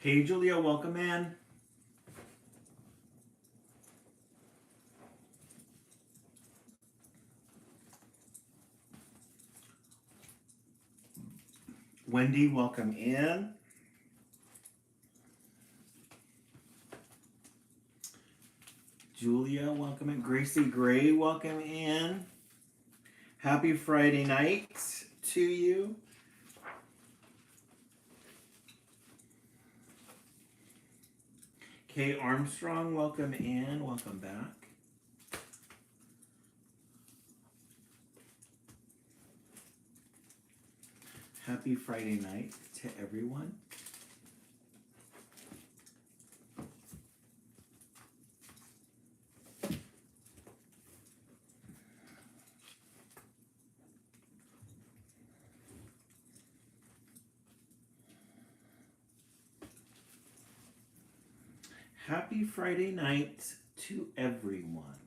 Hey, Julia, welcome in. Wendy, welcome in. Julia, welcome in. Gracie Gray, welcome in. Happy Friday night to you. Kay Armstrong, welcome in. Welcome back. Happy Friday night to everyone. Happy Friday night to everyone.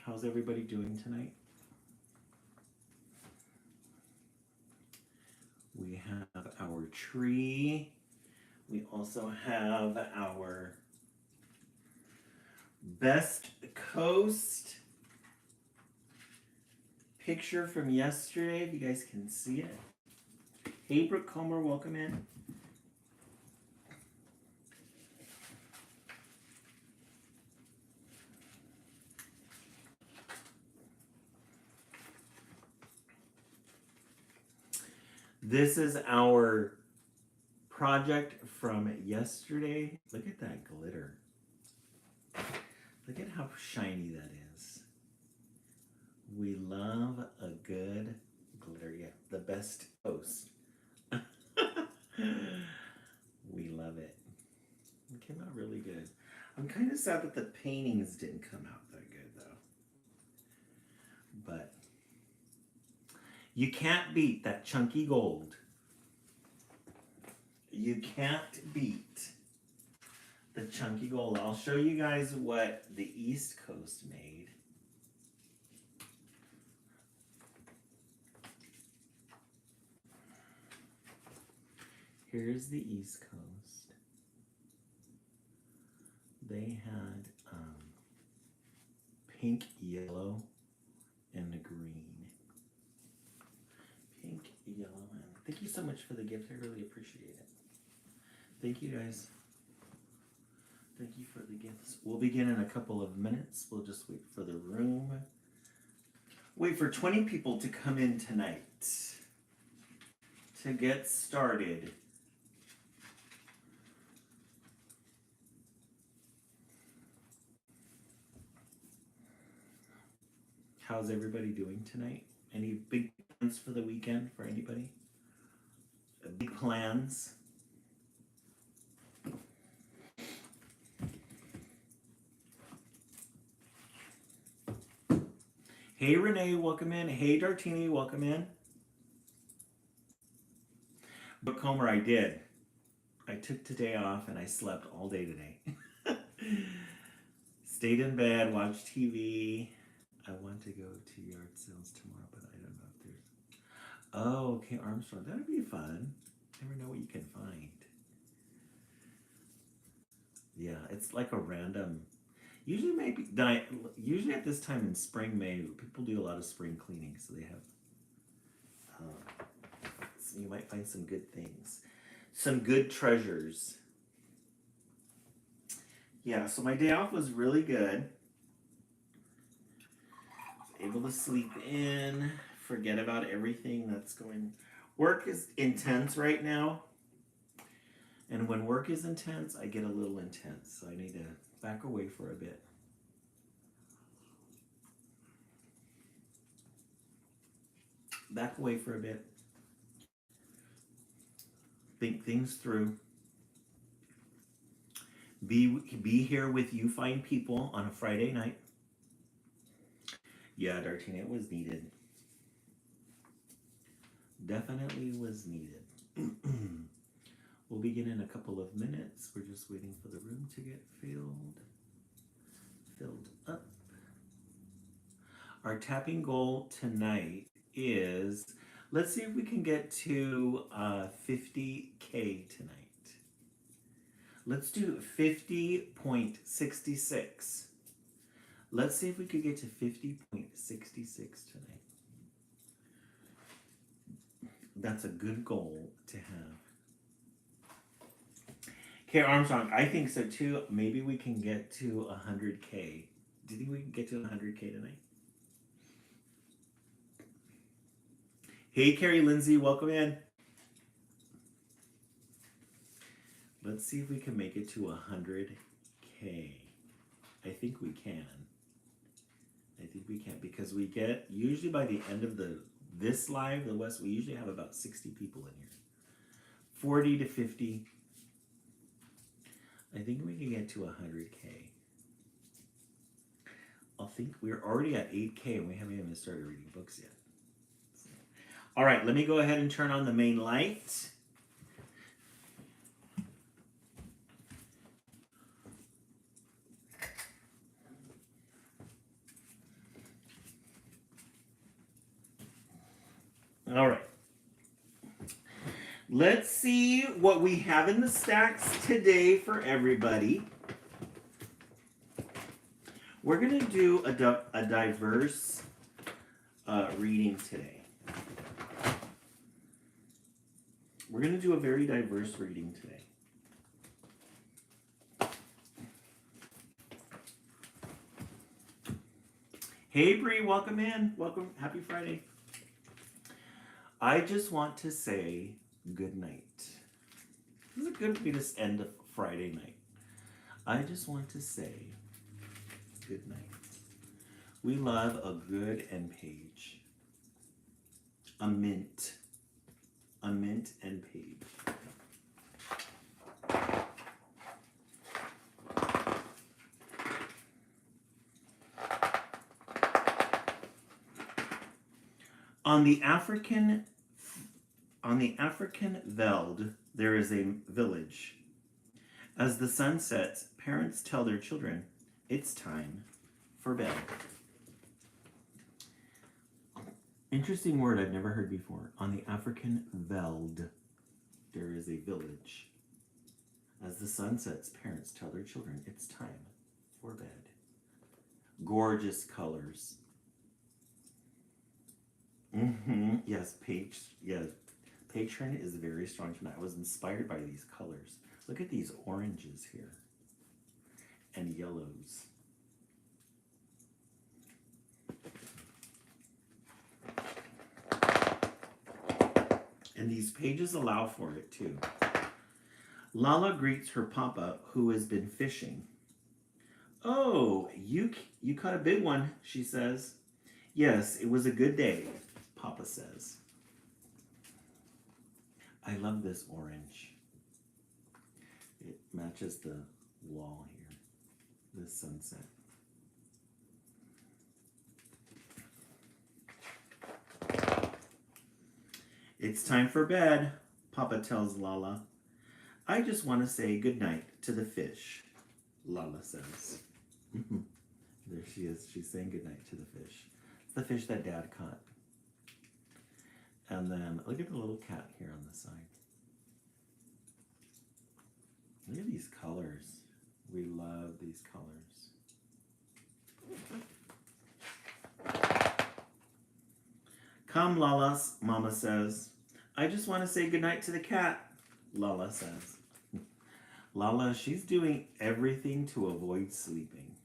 How's everybody doing tonight? We have our tree. We also have our Best Coast picture from yesterday, if you guys can see it. Hey, Brooke Comer, welcome in. This is our project from yesterday. Look at that glitter. Look at how shiny that is. We love a good glitter. Yeah, the Best Coast. We love it. It came out really good. I'm kind of sad that the paintings didn't come out that good though. But you can't beat that chunky gold. You can't beat the chunky gold. I'll show you guys what the East Coast made. Here's the East Coast. They had pink, yellow, and the green. Pink, yellow, and thank you so much for the gift. I really appreciate it. Thank you guys. Thank you for the gifts. We'll begin in a couple of minutes. We'll just wait for the room. Wait for 20 people to come in tonight to get started. How's everybody doing tonight? Any big plans for the weekend for anybody? Big plans? Hey Renee, welcome in. Hey Dartini, welcome in. But Comer, I did. I took today off and I slept all day today. Stayed in bed, watched TV. I want to go to yard sales tomorrow, but I don't know if there's. Oh, okay, Armstrong. That'd be fun. Never know what you can find. Yeah, it's like a random. Usually, usually at this time in spring, May, people do a lot of spring cleaning, so they have. So you might find some good things, some good treasures. Yeah, so my day off was really good. Able to sleep in, forget about everything that's going. Work is intense right now, and when work is intense, I get a little intense, so I need to back away for a bit. Back away for a bit. Think things through. Be here with you fine people on a Friday night. Yeah, Dartina, it was needed. Definitely was needed. We'll begin in a couple of minutes. We're just waiting for the room to get filled up. Our tapping goal tonight is Let's see if we can get to 50K tonight. Let's do 50.66. Let's see if we could get to 50.66 tonight. That's a good goal to have. Okay, Armstrong, I think so too. Maybe we can get to 100K. Do you think we can get to 100K tonight? Hey, Carrie Lindsay, welcome in. Let's see if we can make it to 100K. I think we can. Because we get, usually by the end of this live, the West, we usually have about 60 people in here. 40 to 50. I think we can get to 100K. I think we're already at 8K and we haven't even started reading books yet. All right, let me go ahead and turn on the main light. All right. Let's see what we have in the stacks today for everybody. We're going to do a diverse reading today. We're going to do a very diverse reading today. Hey, Bree, welcome in. Welcome. Happy Friday. I just want to say good night. This is a good way to end a Friday night. I just want to say good night. We love a good end page. A mint end page. On the African veld, there is a village. As the sun sets, parents tell their children, it's time for bed. Interesting word I've never heard before. On the African veld, there is a village. As the sun sets, parents tell their children, it's time for bed. Gorgeous colors. Yes, patron is very strong tonight. I was inspired by these colors. Look at these oranges here. And yellows. And these pages allow for it too. Lala greets her papa, who has been fishing. Oh, you caught a big one, she says. Yes, it was a good day, Papa says. I love this orange. It matches the wall here, this sunset. It's time for bed, Papa tells Lala. I just want to say goodnight to the fish, Lala says. There she is. She's saying goodnight to the fish. It's the fish that Dad caught. And then look at the little cat here on the side. Look at these colors. We love these colors. Come, Lala, Mama says. I just want to say goodnight to the cat, Lala says. Lala, she's doing everything to avoid sleeping.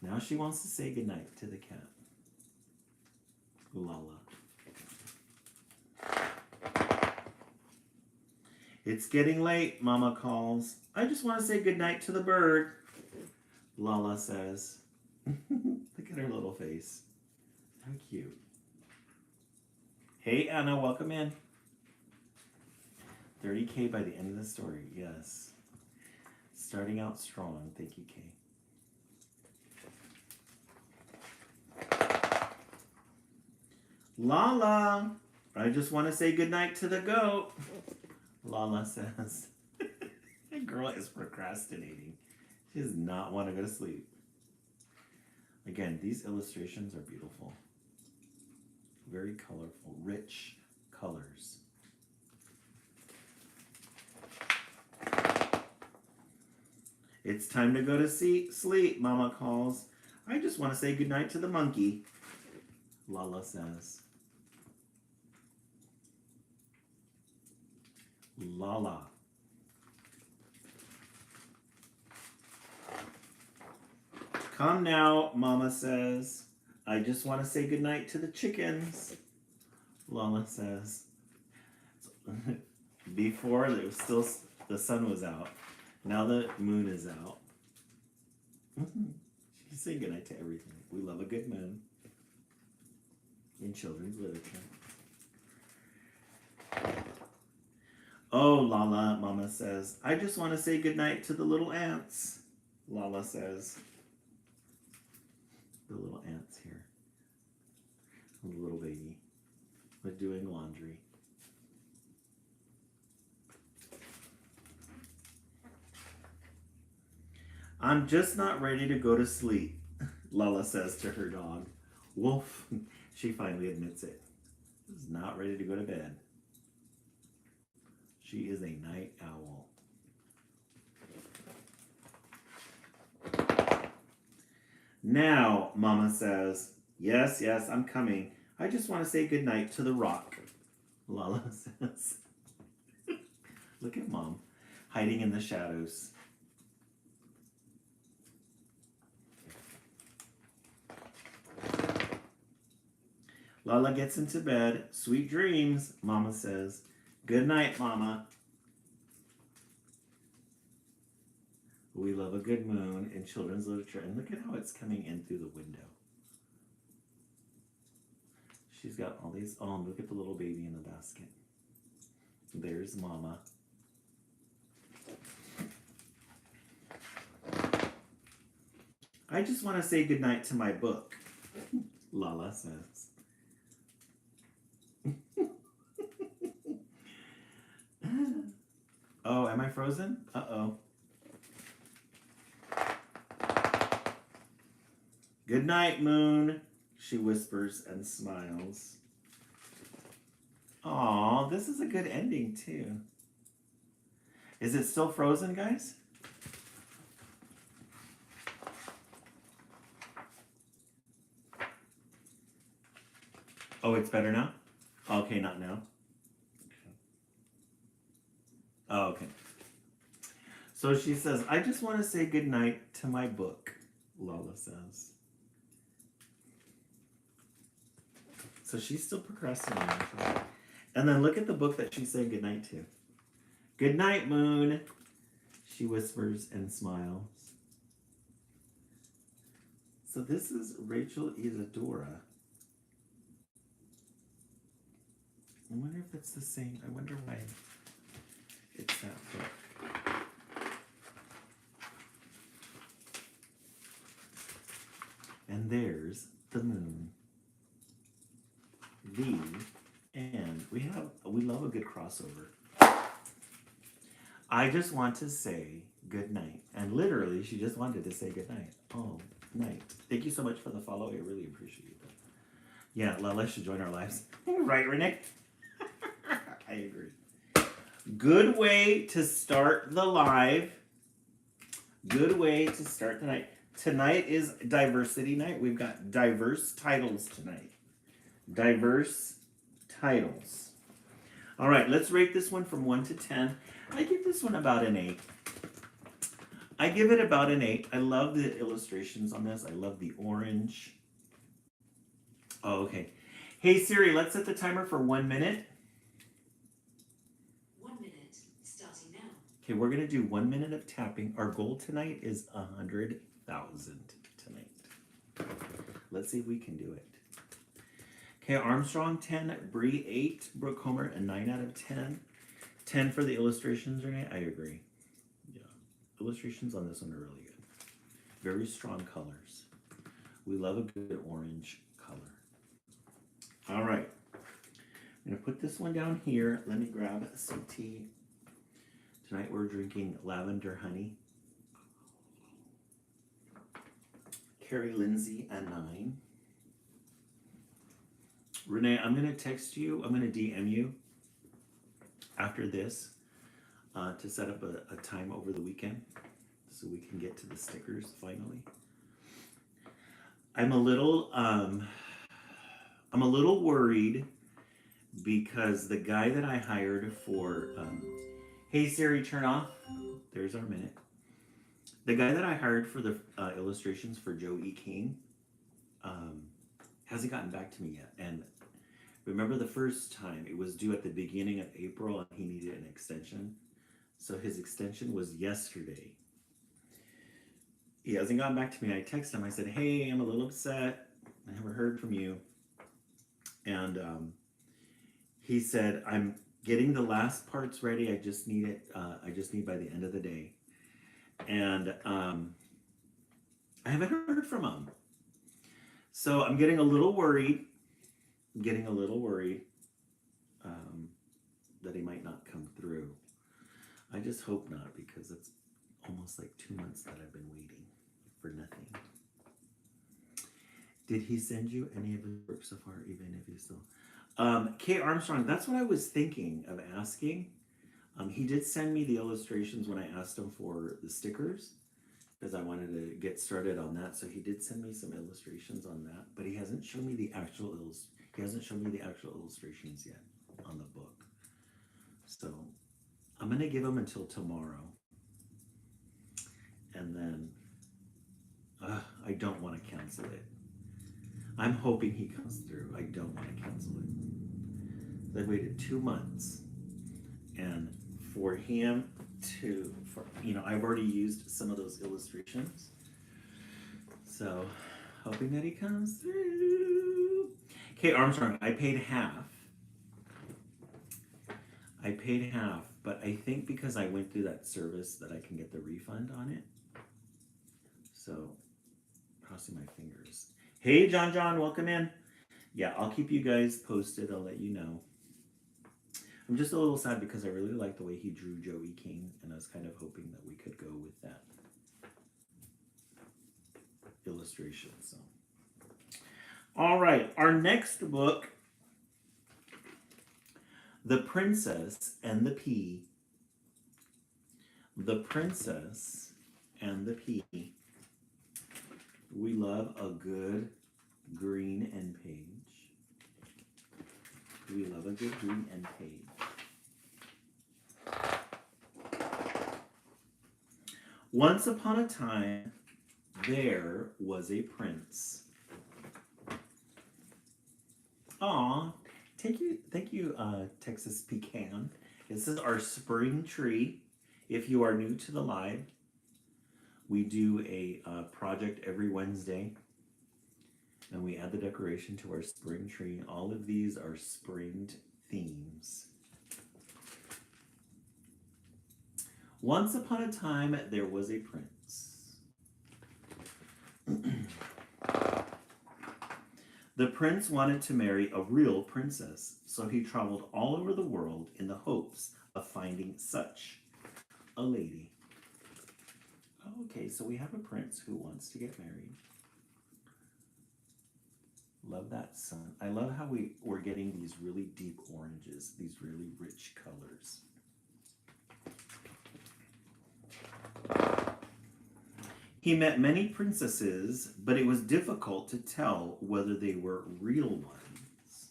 Now she wants to say goodnight to the cat. Lala. It's getting late, Mama calls. I just want to say goodnight to the bird, Lala says. Look at her little face. How cute. Hey, Anna, welcome in. 30K by the end of the story, yes. Starting out strong. Thank you, Kay. Lala, I just want to say goodnight to the goat, Lala says. The girl is procrastinating. She does not want to go to sleep. Again, these illustrations are beautiful. Very colorful, rich colors. It's time to go to sleep, Mama calls. I just want to say goodnight to the monkey, Lala says. Lala. Come now, Mama says. I just want to say goodnight to the chickens, Lala says. Before, it was still, the sun was out. Now the moon is out. She's saying goodnight to everything. We love a good moon in children's literature. Oh, Lala, Mama says. I just want to say goodnight to the little ants, Lala says. The little ants here. The little baby. We're doing laundry. I'm just not ready to go to sleep, Lala says to her dog. Wolf, she finally admits it, is not ready to go to bed. She is a night owl. Now, Mama says, yes, I'm coming. I just want to say goodnight to the rock, Lala says. Look at Mom, hiding in the shadows. Lala gets into bed. Sweet dreams, Mama says. Good night, Mama. We love a good moon in children's literature. And look at how it's coming in through the window. She's got all these. Oh, look at the little baby in the basket. There's Mama. I just want to say goodnight to my book, Lala says. Oh, am I frozen? Uh-oh. Good night, Moon, she whispers and smiles. Aw, this is a good ending, too. Is it still frozen, guys? Oh, it's better now? Okay, not now. Oh, okay. So she says, I just want to say goodnight to my book, Lala says. So she's still procrastinating. And then look at the book that she's saying goodnight to. Good night, Moon, she whispers and smiles. So this is Rachel Isadora. I wonder if it's the same. I wonder why it's that book. And there's the moon. And we love a good crossover. I just want to say good night. And literally, she just wanted to say good night. Oh, night. Thank you so much for the follow. I really appreciate that. Yeah, Lala should join our lives. Right, Renee? I agree. Good way to start the live. Good way to start the night. Tonight is diversity night. We've got diverse titles tonight. Diverse titles. All right, let's rate this one from 1 to 10. I give this one about an 8. I give it about an 8. I love the illustrations on this. I love the orange. Oh, okay. Hey, Siri, let's set the timer for 1 minute. 1 minute, starting now. Okay, we're going to do 1 minute of tapping. Our goal tonight is 100,000 tonight. Let's see if we can do it. Okay, Armstrong 10, Bree 8, Brooke Homer a 9 out of 10. 10 for the illustrations, Renee. I agree. Yeah, illustrations on this one are really good. Very strong colors. We love a good orange color. All right, I'm gonna put this one down here. Let me grab some tea. Tonight we're drinking lavender honey. Carrie Lindsay a 9. Renee, I'm gonna text you. I'm gonna DM you after this to set up a time over the weekend so we can get to the stickers finally. I'm a little worried because the guy that I hired for hey Siri, turn off. There's our minute. The guy that I hired for the illustrations for Joe E. King hasn't gotten back to me yet. And remember the first time it was due at the beginning of April and he needed an extension. So his extension was yesterday. He hasn't gotten back to me. I texted him. I said, hey, I'm a little upset. I haven't heard from you. And he said, I'm getting the last parts ready. I just need it. I just need by the end of the day. And I haven't heard from him. So I'm getting a little worried. That he might not come through. I just hope not, because it's almost like 2 months that I've been waiting for nothing. Did he send you any of his work so far, even if you still? Kate Armstrong, that's what I was thinking of asking. He did send me the illustrations when I asked him for the stickers, because I wanted to get started on that. So he did send me some illustrations on that, but he hasn't shown me the actual illustrations yet on the book. So I'm gonna give him until tomorrow, and then I don't want to cancel it. I'm hoping he comes through. I don't want to cancel it. I waited 2 months, and for him to, I've already used some of those illustrations, so hoping that he comes through. Kate Armstrong, I paid half, but I think because I went through that service that I can get the refund on it. So, crossing my fingers. Hey, John, welcome in. Yeah, I'll keep you guys posted. I'll let you know. I'm just a little sad because I really like the way he drew Joe E. King, and I was kind of hoping that we could go with that illustration. So, all right, our next book, The Princess and the Pea. The Princess and the Pea. We love a good green end page. We love a good green end page. Once upon a time, there was a prince. Aw, thank you, Texas Pecan. This is our spring tree. If you are new to the live, we do a project every Wednesday, and we add the decoration to our spring tree. All of these are spring themes. Once upon a time, there was a prince. The prince wanted to marry a real princess, so he traveled all over the world in the hopes of finding such a lady. Okay, so we have a prince who wants to get married. Love that sun. I love how we're getting these really deep oranges, these really rich colors. He met many princesses, but it was difficult to tell whether they were real ones.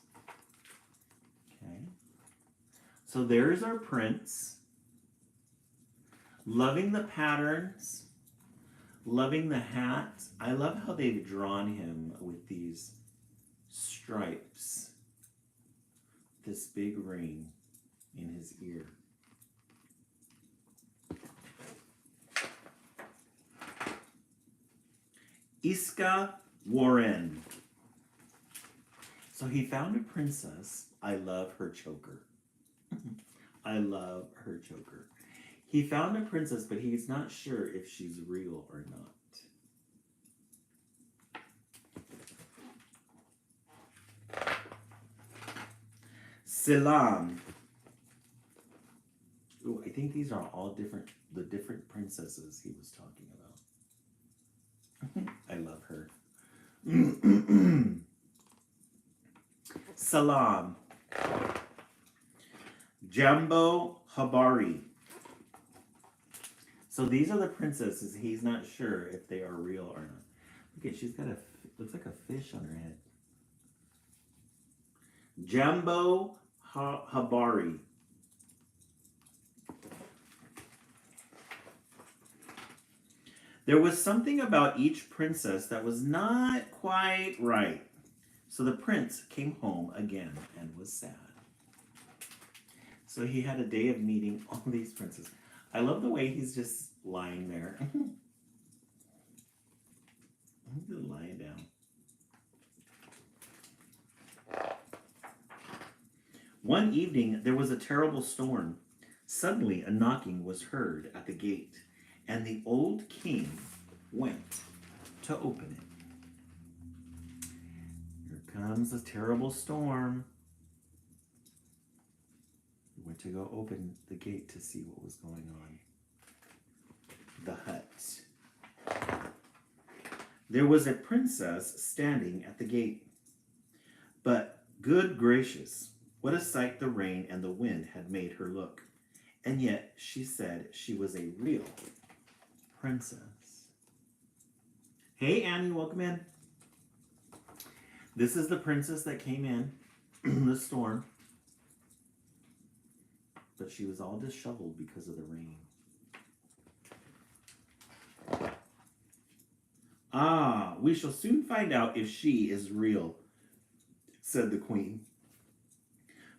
Okay. So there's our prince. Loving the patterns. Loving the hat. I love how they've drawn him with these stripes. This big ring in his ear. Iska Warren. So he found a princess. I love her choker. I love her choker. He found a princess, but he's not sure if she's real or not. Selam. Ooh, I think these are all the different princesses he was talking about. I love her. Salam. Jambo Habari. So these are the princesses. He's not sure if they are real or not. Look at, she's got looks like a fish on her head. Jambo Habari. There was something about each princess that was not quite right. So the prince came home again and was sad. So he had a day of meeting all these princes. I love the way he's just lying there. He's just lying down. One evening, there was a terrible storm. Suddenly, a knocking was heard at the gate, and the old king went to open it. Here comes a terrible storm. He went to go open the gate to see what was going on. The hut. There was a princess standing at the gate. But, good gracious, what a sight the rain and the wind had made her look. And yet she said she was a real princess. Hey, Annie, welcome in. This is the princess that came in the storm. But she was all disheveled because of the rain. Ah, we shall soon find out if she is real, said the queen.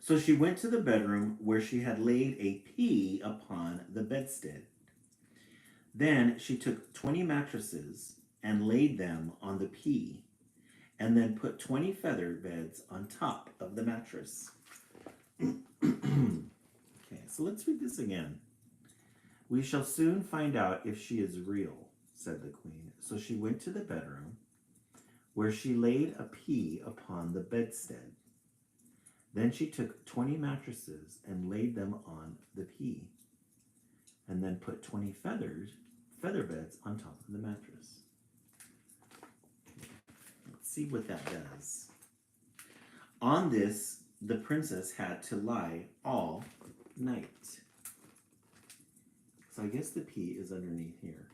So she went to the bedroom where she had laid a pea upon the bedstead. Then she took 20 mattresses and laid them on the pea, and then put 20 feather beds on top of the mattress. Okay, so let's read this again. We shall soon find out if she is real, said the queen. So she went to the bedroom where she laid a pea upon the bedstead. Then she took 20 mattresses and laid them on the pea, and then put 20 feather beds on top of the mattress. Let's see what that does. On this, the princess had to lie all night. So I guess the pea is underneath here.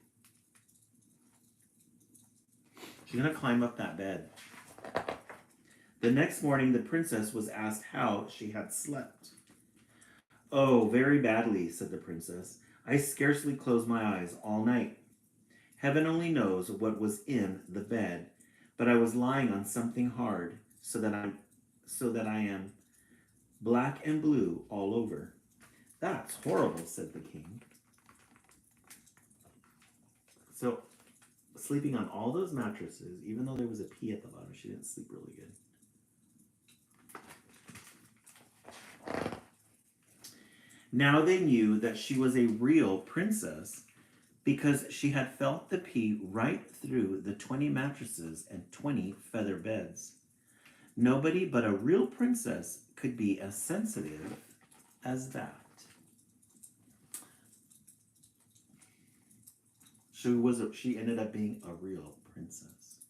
She's going to climb up that bed. The next morning, the princess was asked how she had slept. Oh, very badly, said the princess. I scarcely closed my eyes all night. Heaven only knows what was in the bed, but I was lying on something hard, so that I am black and blue all over. That's horrible, said the king. So, sleeping on all those mattresses, even though there was a pea at the bottom, she didn't sleep really good. Now they knew that she was a real princess because she had felt the pea right through the 20 mattresses and 20 feather beds. Nobody but a real princess could be as sensitive as that. She ended up being a real princess.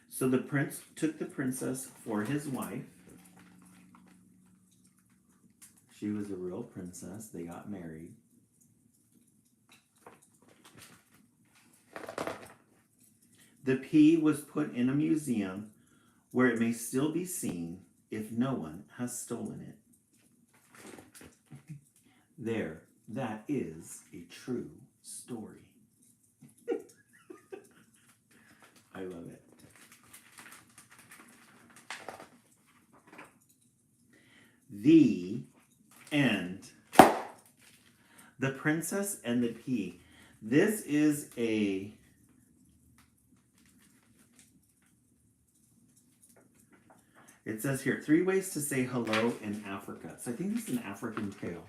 So the prince took the princess for his wife. She was a real princess. They got married. The pea was put in a museum where it may still be seen if no one has stolen it. There, that is a true story. I love it. The end. The Princess and the Pea. This is a it says here 3 ways to say hello in Africa. So I think this is an African tale.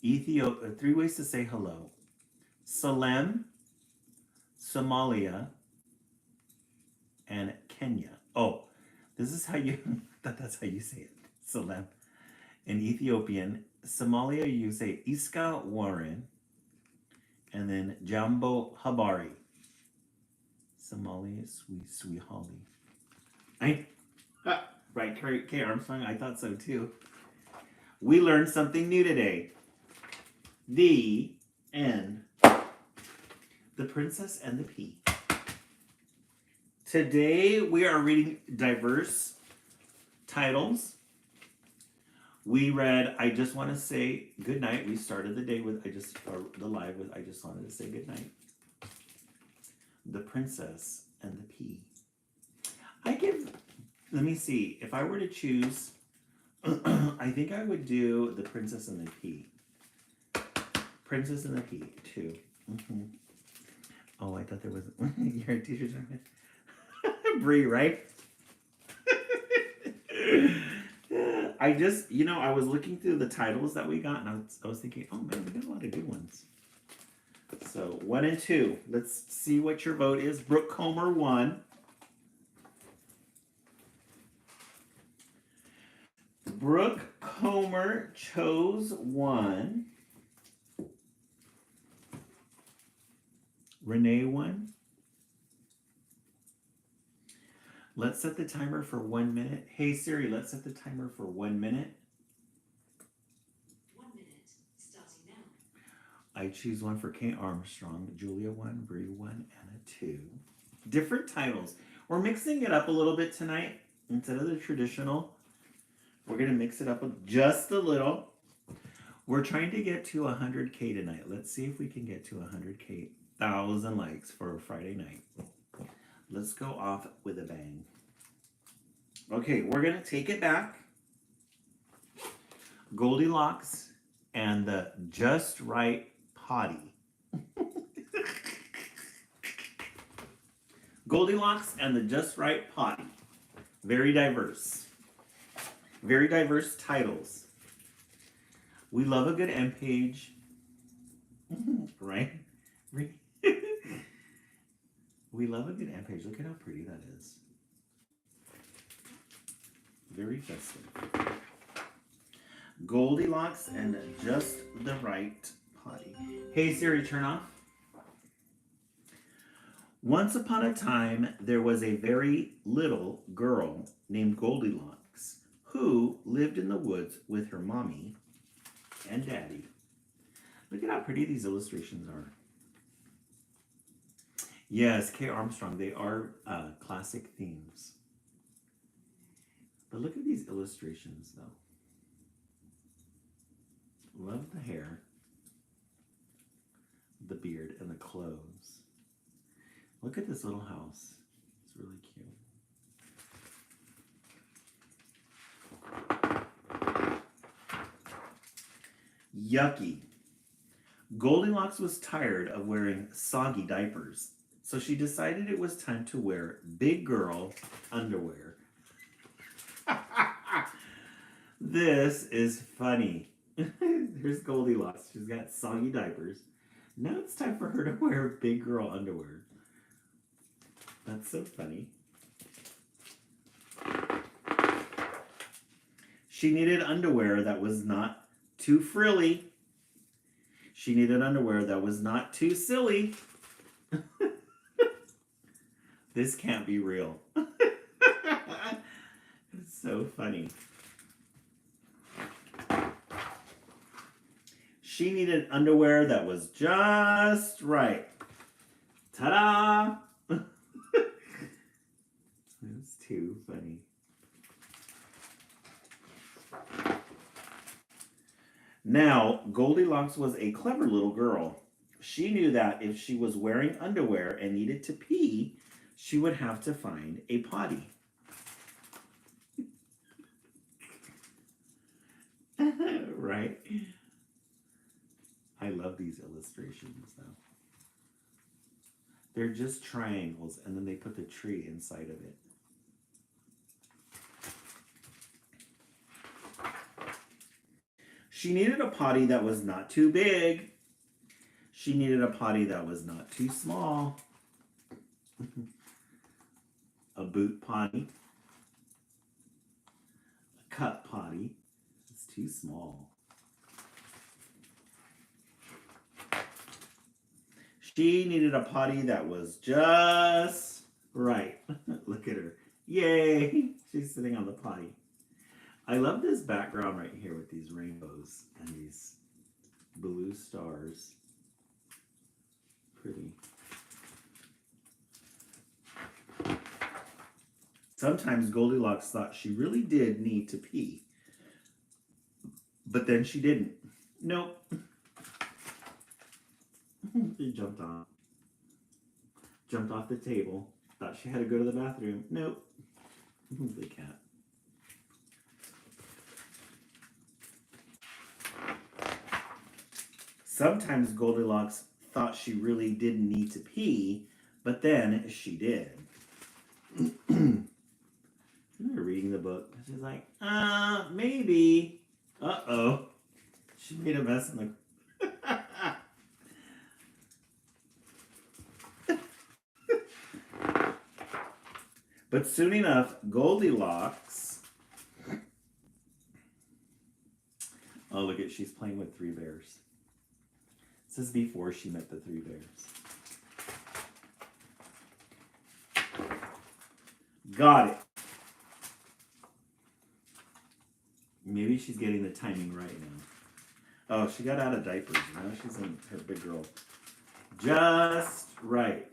3 ways to say hello. Salem, Somalia, and Kenya. Oh, this is how you that's how you say it. Salem. In Ethiopian, Somalia you say Iska Warren, and then Jambo Habari. Somali, sweet Holly. Right, Kay Armstrong, I thought so too. We learned something new today. The end. The Princess and the Pea. Today we are reading diverse titles. We read I Just Want to Say Goodnight. We started the day with the live with I Just Wanted to Say Goodnight. The Princess and the Pea. Let me see, if I were to choose, I think I would do The Princess and the Pea. Princess and the Pea, too. Mm-hmm. Oh, I thought there was, your t-shirts on Brie, right? I was looking through the titles that we got, and I was thinking, oh man, we got a lot of good ones. So 1 and 2. Let's see what your vote is. Brooke Comer won. Brooke Comer chose 1. Renee won. Let's set the timer for 1 minute. Hey Siri, let's set the timer for 1 minute. 1 minute, starting now. I choose 1 for Kate Armstrong, Julia 1, Brie 1, Anna 2. Different titles. We're mixing it up a little bit tonight. Instead of the traditional, we're going to mix it up just a little. We're trying to get to 100K tonight. Let's see if we can get to 100K, 1,000 likes for a Friday night. Let's go off with a bang. Okay, we're going to take it back. Goldilocks and the Just Right Potty. Goldilocks and the Just Right Potty. Very diverse. Very diverse titles. We love a good end page. Right? We love a good end page. Look at how pretty that is. Very festive. Goldilocks and Just the Right Potty. Hey Siri, turn off. Once upon a time, there was a very little girl named Goldilocks who lived in the woods with her mommy and daddy. Look at how pretty these illustrations are. Yes, Kay Armstrong, they are classic themes. But look at these illustrations, though. Love the hair, the beard, and the clothes. Look at this little house. It's really cute. Yucky. Goldilocks was tired of wearing soggy diapers, so she decided it was time to wear big girl underwear. This is funny. Here's Goldilocks. She's got soggy diapers. Now it's time for her to wear big girl underwear. That's so funny. She needed underwear that was not too frilly. She needed underwear that was not too silly. This can't be real. It's so funny. She needed underwear that was just right. Ta-da! That's too funny. Now, Goldilocks was a clever little girl. She knew that if she was wearing underwear and needed to pee, she would have to find a potty. Right? I love these illustrations, though. They're just triangles, and then they put the tree inside of it. She needed a potty that was not too big. She needed a potty that was not too small. A boot potty. A cup potty. It's too small. She needed a potty that was just Right. Look at her. Yay! She's sitting on the potty. I love this background right here with these rainbows and these blue stars. Pretty. Sometimes Goldilocks thought she really did need to pee, but then she didn't. Nope. She jumped on. Jumped off the table. Thought she had to go to the bathroom. Nope. The cat. Sometimes Goldilocks thought she really didn't need to pee, but then she did. They're reading the book. She's like, maybe. Uh-oh. She made a mess in the... But soon enough, Goldilocks... Oh, look at, she's playing with three bears. This is before she met the three bears. Got it. Maybe she's getting the timing right now. Oh, she got out of diapers. Now she's in her big girl. Just right.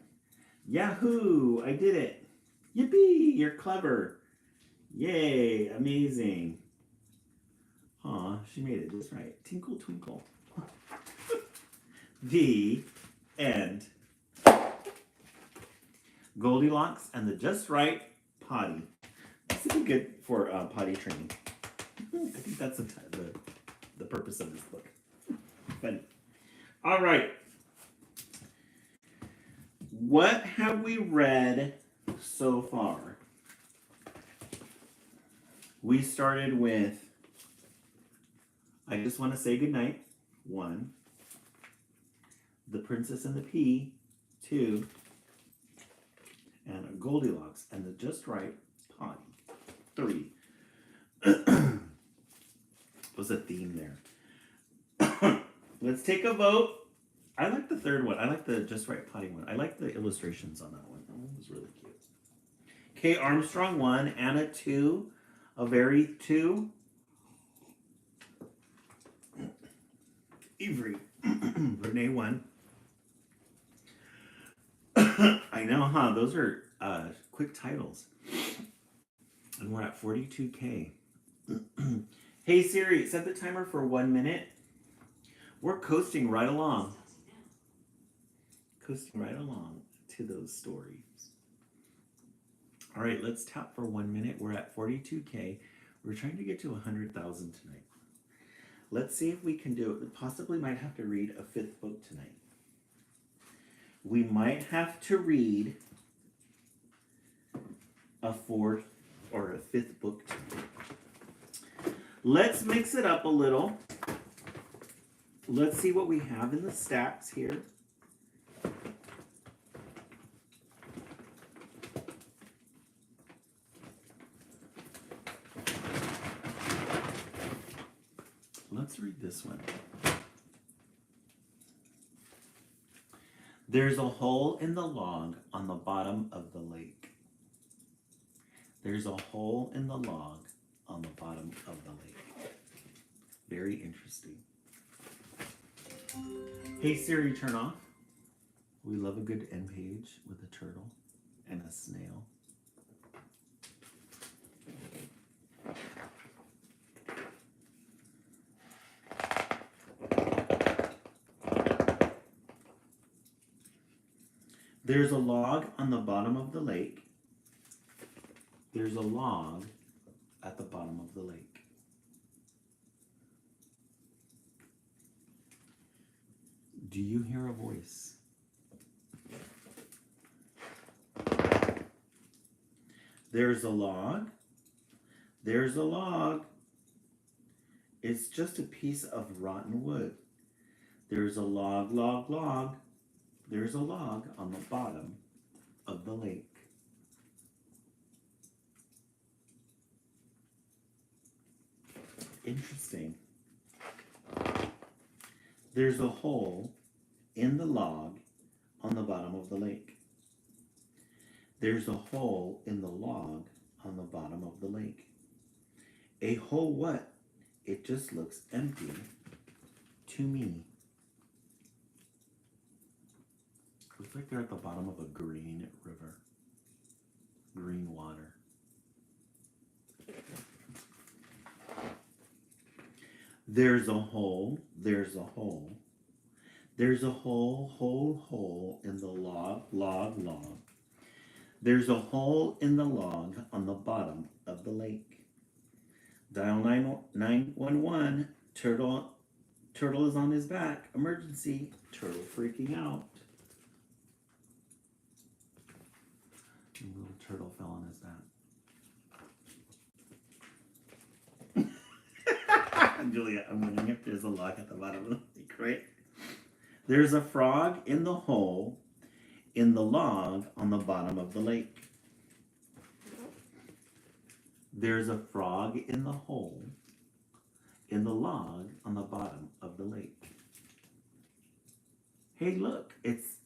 Yahoo! I did it. Yippee! You're clever. Yay! Amazing. Aw, she made it just right. Tinkle, twinkle. The end. Goldilocks and the Just Right Potty. This would be good for potty training. I think that's the purpose of this book. Funny. All right. What have we read so far? We started with I Just Want to Say Goodnight, 1. The Princess and the Pea, 2. And Goldilocks and the Just Right Potty, 3. Was a theme there. Let's take a vote. I like the third one. I like the Just Right Potty one. I like the illustrations on that one. That one was really cute. Kay Armstrong, 1. Anna, 2. Avery, 2. Avery. Renee, 1. I know, huh? Those are quick titles. And we're at 42K. Hey Siri, set the timer for 1 minute. We're coasting right along. Coasting right along to those stories. All right, let's tap for 1 minute. We're at 42K. We're trying to get to 100,000 tonight. Let's see if we can do it. We possibly might have to read a 5th book tonight. We might have to read a 4th or a 5th book tonight. Let's mix it up a little. Let's see what we have in the stacks here. Let's read this one. There's a hole in the log on the bottom of the lake. There's a hole in the log on the bottom of the lake. Very interesting. Hey Siri, turn off. We love a good end page with a turtle and a snail. There's a log on the bottom of the lake. There's a log at the bottom of the lake. Do you hear a voice? There's a log. There's a log. It's just a piece of rotten wood. There's a log, log, log. There's a log on the bottom of the lake. Interesting. There's a hole in the log on the bottom of the lake. There's a hole in the log on the bottom of the lake. A hole what? It just looks empty to me. Looks like they're at the bottom of a green river. Green water. There's a hole, there's a hole. There's a hole in the log. There's a hole in the log on the bottom of the lake. Dial 911. Turtle is on his back. Emergency. Turtle freaking out. The little turtle fell on his back. Julia, I'm wondering if there's a log at the bottom of the lake, right? There's a frog in the hole in the log on the bottom of the lake. There's a frog in the hole in the log on the bottom of the lake. Hey, look, it's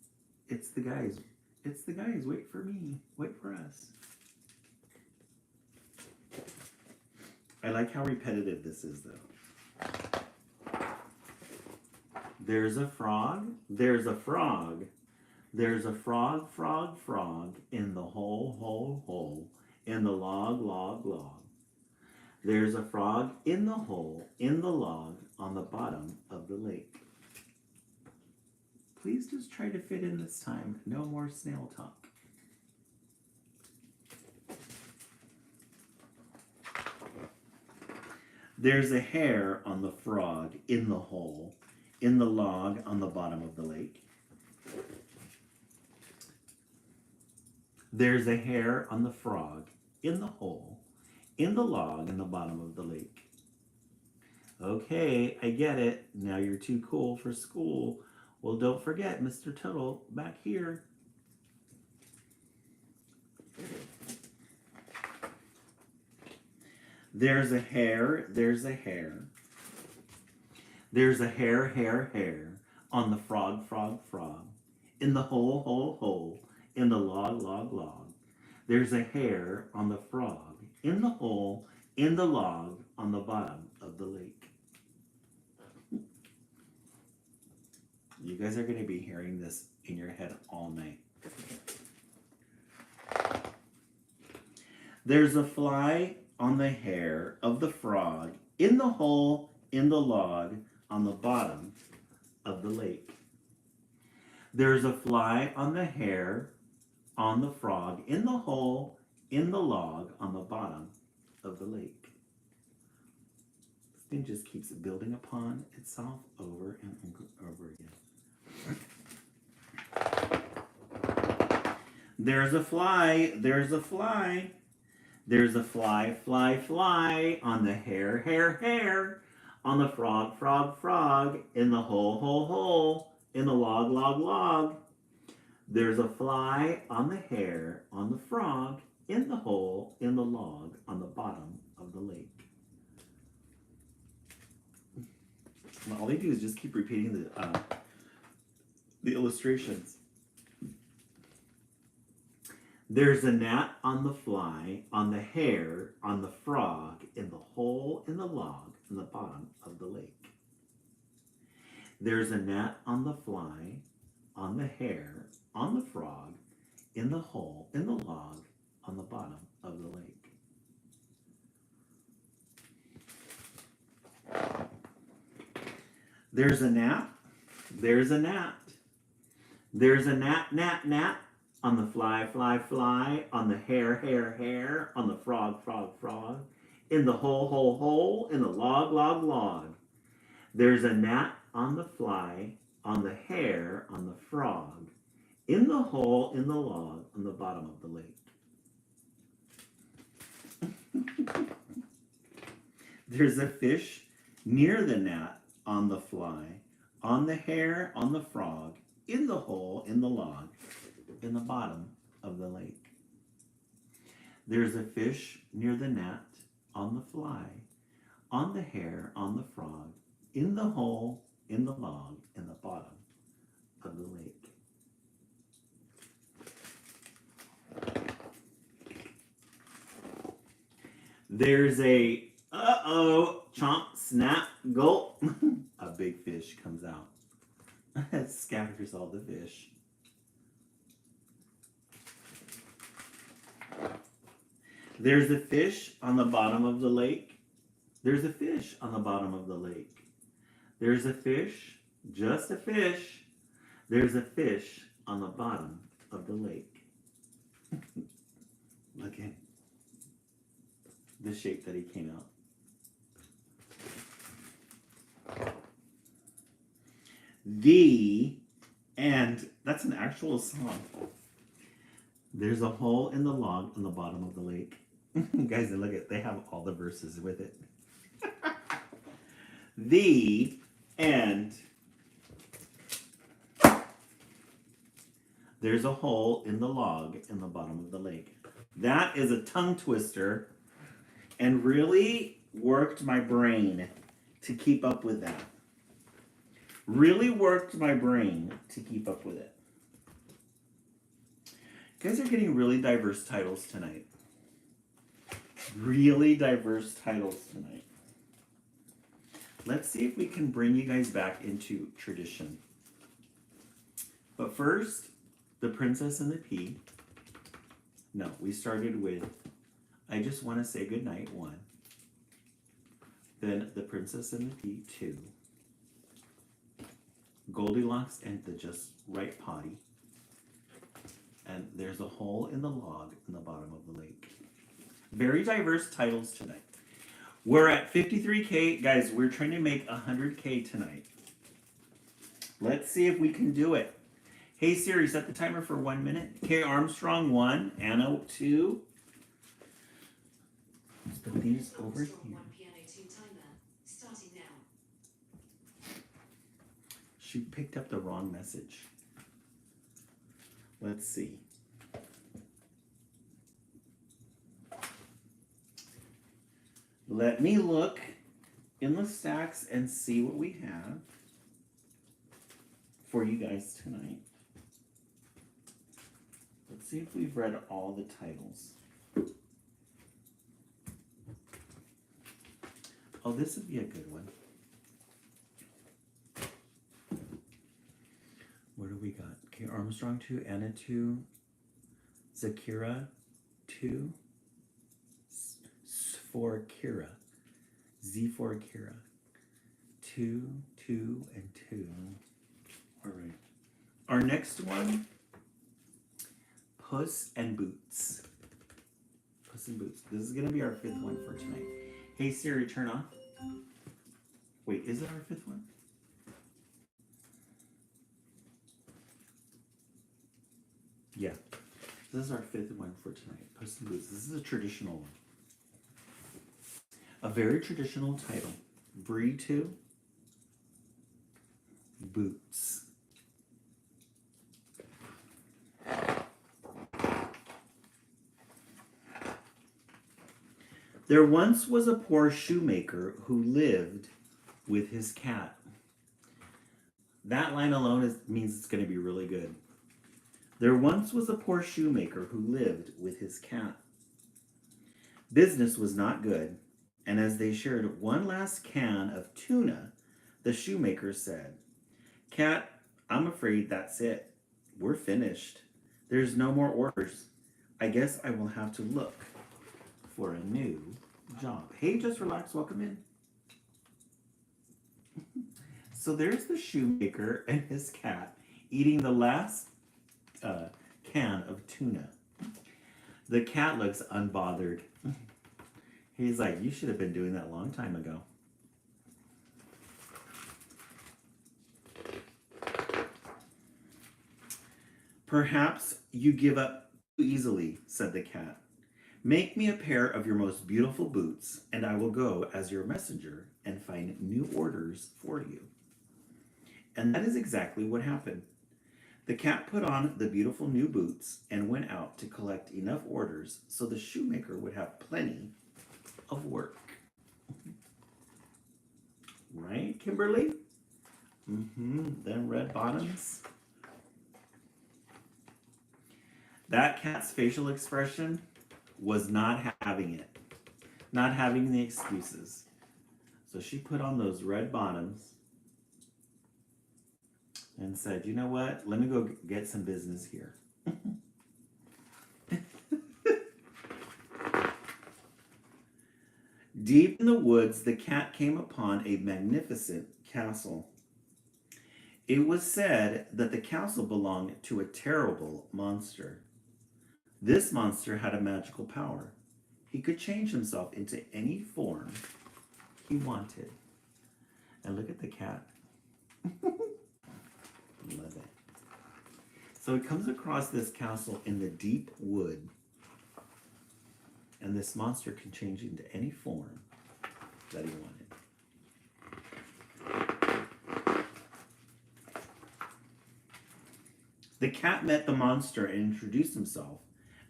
the guys. It's the guys. Wait for me. Wait for us. I like how repetitive this is, though. There's a frog. There's a frog. There's a frog in the hole in the log. There's a frog in the hole in the log on the bottom of the lake. Please just try to fit in this time. No more snail talk. There's a hare on the frog in the hole in the log on the bottom of the lake. There's a hare on the frog in the hole in the log in the bottom of the lake. Okay, I get it. Now you're too cool for school. Well, don't forget, Mr. Tuttle, back here. There's a hare, there's a hare. There's a hare on the frog, in the hole, in the log. There's a hare on the frog, in the hole, in the log, on the bottom of the lake. You guys are going to be hearing this in your head all night. There's a fly on the hair of the frog, in the hole, in the log, on the bottom of the lake. There's a fly on the hair, on the frog, in the hole, in the log, on the bottom of the lake. This thing just keeps building upon itself over and over again. There's a fly, there's a fly. There's a fly on the hair, on the frog, in the hole, in the log. There's a fly on the hair, on the frog, in the hole, in the log, on the bottom of the lake. Well, all they do is just keep repeating the illustrations. There's a gnat on the fly, on the hare, on the frog, in the hole, in the log, in the bottom of the lake. There's a gnat on the fly, on the hare, on the frog, in the hole, in the log, on the bottom of the lake. There's a gnat. There's a gnat. There's a gnat. On the fly, on the hare, on the frog, in the hole, in the log. There's a gnat on the fly, on the hare, on the frog, in the hole, in the log, on the bottom of the lake. There's a fish near the gnat, on the fly, on the hare, on the frog, in the hole, in the log, in the bottom of the lake. There's a fish near the gnat, on the fly, on the hare, on the frog, in the hole, in the log, in the bottom of the lake. There's a chomp, snap, gulp. A big fish comes out. Scatters all the fish. There's a fish on the bottom of the lake. There's a fish on the bottom of the lake. There's a fish, just a fish. There's a fish on the bottom of the lake. Look at the shape that he came out. And that's an actual song. There's a hole in the log on the bottom of the lake. Guys, look at, they have all the verses with it. And there's a hole in the log in the bottom of the lake. That is a tongue twister and really worked my brain to keep up with that. Really worked my brain to keep up with it. You guys are getting really diverse titles tonight. Really diverse titles tonight. Let's see if we can bring you guys back into tradition. But first, The Princess and the Pea. No, we started with I Just Want to Say Goodnight 1. Then The Princess and the Pea 2. Goldilocks and the Just Right Potty. And There's a Hole in the Log in the Bottom of the Lake. Very diverse titles tonight. We're at 53K. Guys, we're trying to make 100K tonight. Let's see if we can do it. Hey Siri, set the timer for 1 minute. Kay Armstrong 1, Anna 2. Let's put these over here. Armstrong 1 piano 2 timer. Starting now. She picked up the wrong message. Let's see. Let me look in the stacks and see what we have for you guys tonight. Let's see if we've read all the titles. Oh, this would be a good one. What do we got? Okay, Armstrong 2, Anna 2, Zakira 2, for Kira, Z for Kira, 2, 2, and 2. All right. Our next one, Puss and Boots. Puss in Boots. This is going to be our 5th one for tonight. Hey Siri, turn off. Wait, is it our 5th one? Yeah. This is our 5th one for tonight. Puss in Boots. This is a traditional one. A very traditional title. Bree 2. Boots. There once was a poor shoemaker who lived with his cat. That line alone means it's going to be really good. There once was a poor shoemaker who lived with his cat. Business was not good, and as they shared one last can of tuna, the shoemaker said, "Cat, I'm afraid that's it. We're finished. There's no more orders. I guess I will have to look for a new job." Hey, just relax. Welcome in. So there's the shoemaker and his cat eating the last can of tuna. The cat looks unbothered. He's like, "You should have been doing that a long time ago." "Perhaps you give up too easily," said the cat. "Make me a pair of your most beautiful boots, and I will go as your messenger and find new orders for you." And that is exactly what happened. The cat put on the beautiful new boots and went out to collect enough orders so the shoemaker would have plenty of work. Right, Kimberly? Then red bottoms. That cat's facial expression was not having it. Not having the excuses. So she put on those red bottoms and said, you know what? Let me go get some business here. Deep in the woods, the cat came upon a magnificent castle. It was said that the castle belonged to a terrible monster. This monster had a magical power. He could change himself into any form he wanted. And look at the cat. Love it. So it comes across this castle in the deep wood. And this monster can change into any form that he wanted. The cat met the monster and introduced himself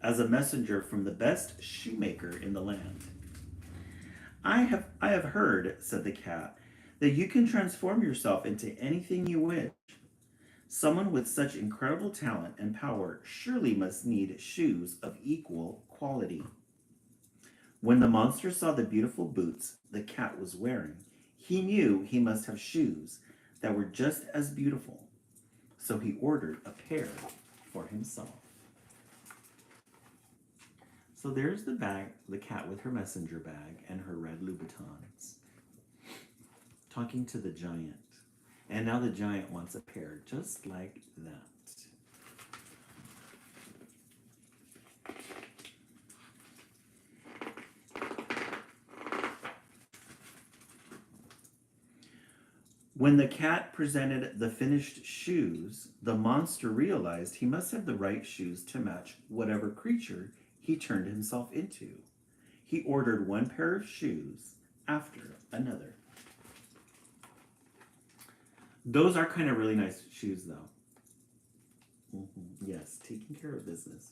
as a messenger from the best shoemaker in the land. I have heard, said the cat, that you can transform yourself into anything you wish. Someone with such incredible talent and power surely must need shoes of equal quality. When the monster saw the beautiful boots the cat was wearing, he knew he must have shoes that were just as beautiful. So he ordered a pair for himself. So there's the bag, the cat with her messenger bag and her red Louboutins, talking to the giant. And now the giant wants a pair just like that. When the cat presented the finished shoes, the monster realized he must have the right shoes to match whatever creature he turned himself into. He ordered one pair of shoes after another. Those are kind of really nice shoes, though. Yes, taking care of business.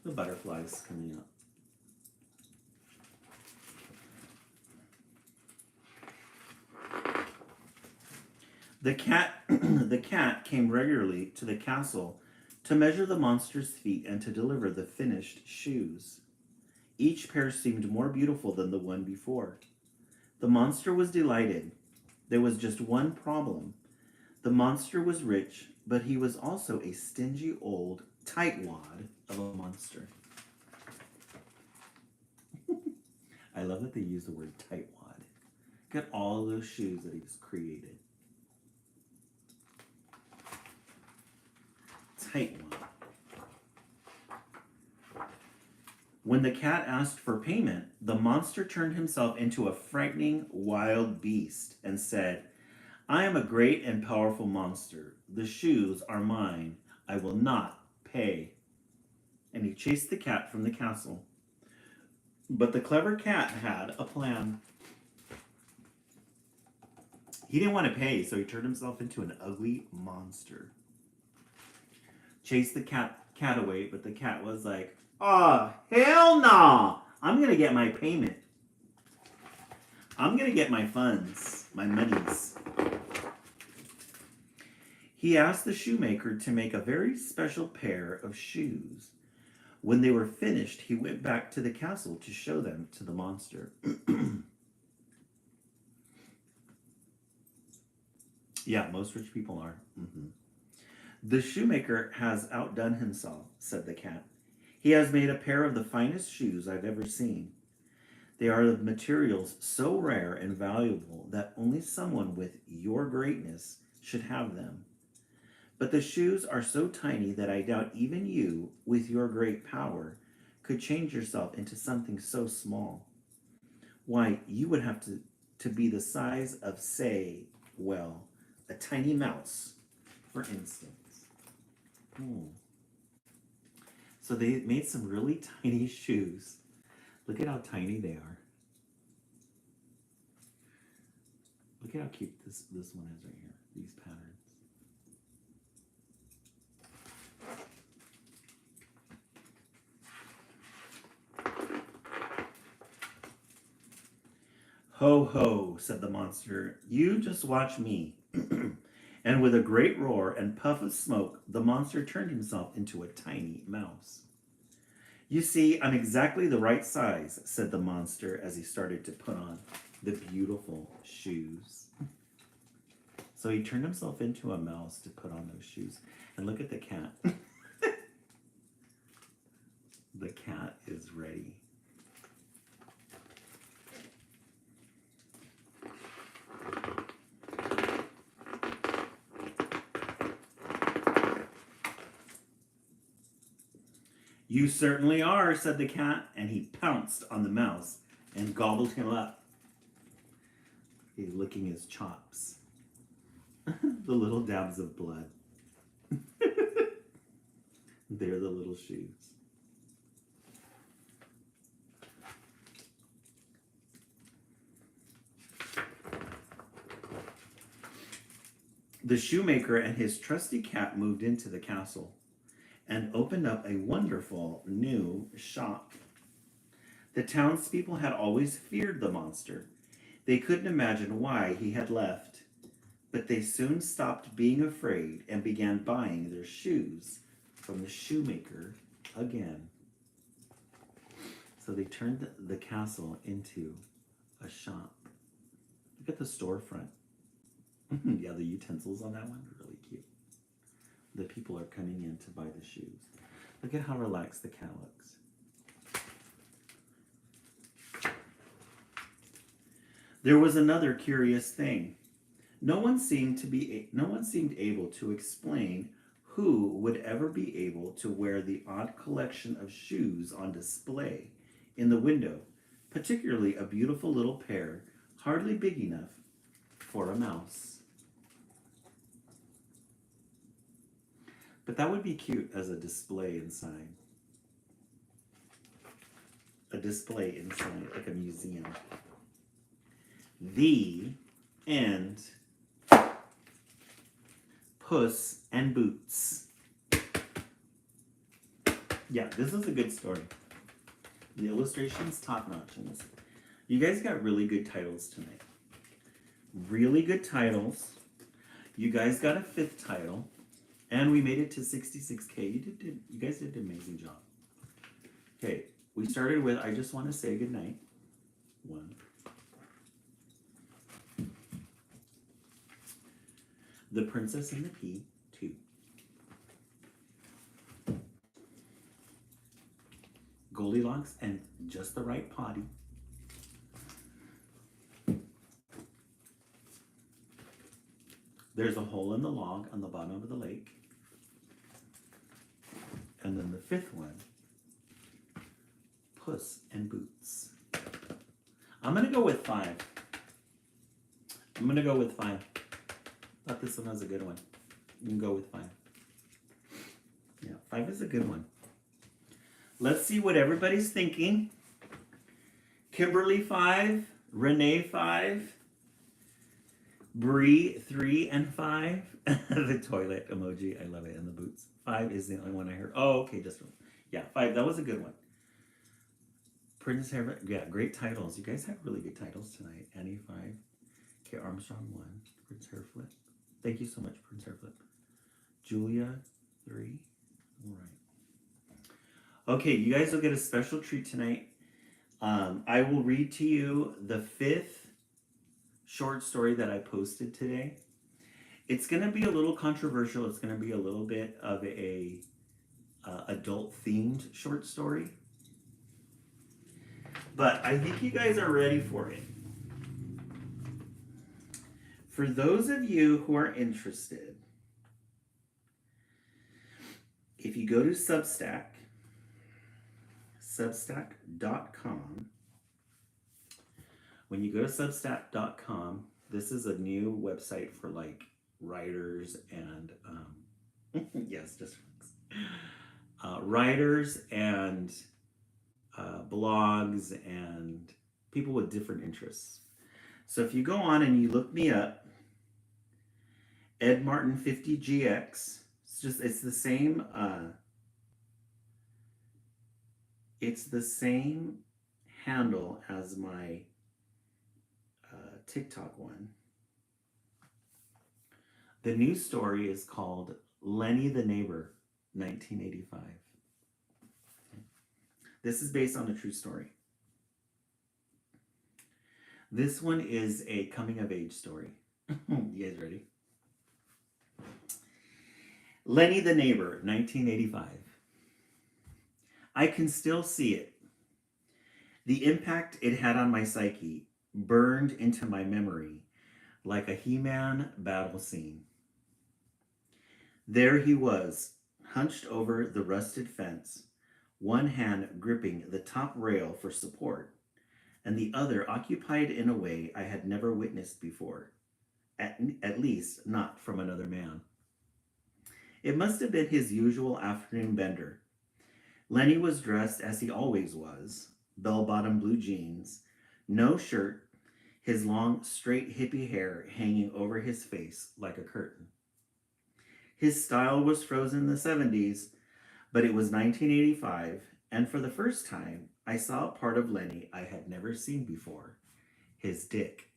The butterflies coming up. The cat came regularly to the castle to measure the monster's feet and to deliver the finished shoes. Each pair seemed more beautiful than the one before. The monster was delighted. There was just one problem. The monster was rich, but he was also a stingy old tightwad of a monster. I love that they use the word tightwad. Look at all of those shoes that he's created. Tightwad. When the cat asked for payment, the monster turned himself into a frightening wild beast and said, I am a great and powerful monster. The shoes are mine. I will not pay. And he chased the cat from the castle. But the clever cat had a plan. He didn't want to pay, so he turned himself into an ugly monster. Chased the cat away, but the cat was like, oh, hell no! I'm going to get my payment. I'm going to get my funds, my monies. He asked the shoemaker to make a very special pair of shoes. When they were finished, he went back to the castle to show them to the monster. Yeah, most rich people are. The shoemaker has outdone himself, said the cat. He has made a pair of the finest shoes I've ever seen. They are of materials so rare and valuable that only someone with your greatness should have them. But the shoes are so tiny that I doubt even you, with your great power, could change yourself into something so small. Why, you would have to be the size of, say, well, a tiny mouse, for instance. So they made some really tiny shoes. Look at how tiny they are. Look at how cute this one is right here, these patterns. Ho, ho, said the monster. You just watch me. And with a great roar and puff of smoke, the monster turned himself into a tiny mouse. You see, I'm exactly the right size, said the monster as he started to put on the beautiful shoes. So he turned himself into a mouse to put on those shoes. And look at the cat. The cat is ready. You certainly are, said the cat, and he pounced on the mouse and gobbled him up. He's licking his chops. The little dabs of blood. They're the little shoes. The shoemaker and his trusty cat moved into the castle and opened up a wonderful new shop. The townspeople had always feared the monster. They couldn't imagine why he had left, but they soon stopped being afraid and began buying their shoes from the shoemaker again. So they turned the castle into a shop. Look at the storefront. Yeah, the utensils on that one are really cute. The people are coming in to buy the shoes. Look at how relaxed the cat looks. There was another curious thing. No one seemed able to explain who would ever be able to wear the odd collection of shoes on display in the window, particularly a beautiful little pair, hardly big enough for a mouse. But that would be cute as a display inside. A display inside, like a museum. The end. Puss and Boots. Yeah, this is a good story. The illustration's top notch in this. You guys got really good titles tonight. Really good titles. You guys got a 5th title. And we made it to 66K. You guys did an amazing job. Okay, we started with I Just Want to Say Goodnight. 1. The Princess and the Pea. 2. Goldilocks and Just the Right Potty. There's a Hole in the Log on the bottom of the lake. And then the 5th one, Puss and Boots. I'm going to go with 5. Thought this one was a good one. You can go with 5. Yeah, 5 is a good one. Let's see what everybody's thinking. Kimberly 5, Renee 5, Bree 3 and 5. The toilet emoji, I love it, and the boots. 5 is the only one I heard. Oh, okay, just one. Yeah, 5, that was a good one. Princess Hair, yeah, great titles. You guys had really good titles tonight. Annie 5, K Armstrong 1, Prince Hairflip. Thank you so much, Prince Hairflip. Julia 3. All right. Okay, you guys will get a special treat tonight. I will read to you the 5th short story that I posted today. It's going to be a little controversial. It's going to be a little bit of a adult themed short story. But I think you guys are ready for it. For those of you who are interested, if you go to Substack, substack.com, when you go to substack.com, this is a new website for like writers and yes, just writers and blogs and people with different interests. So if you go on and you look me up, Ed Martin 50GX, it's the same handle as my TikTok one. The new story is called Lenny the Neighbor, 1985. This is based on a true story. This one is a coming of age story. You guys ready? Lenny the Neighbor, 1985. I can still see it. The impact it had on my psyche burned into my memory like a He-Man battle scene. There he was, hunched over the rusted fence, one hand gripping the top rail for support, and the other occupied in a way I had never witnessed before, at least not from another man. It must have been his usual afternoon bender. Lenny was dressed as he always was, bell-bottom blue jeans, no shirt, his long, straight hippie hair hanging over his face like a curtain. His style was frozen in the 70s, but it was 1985, and for the first time, I saw a part of Lenny I had never seen before, his dick.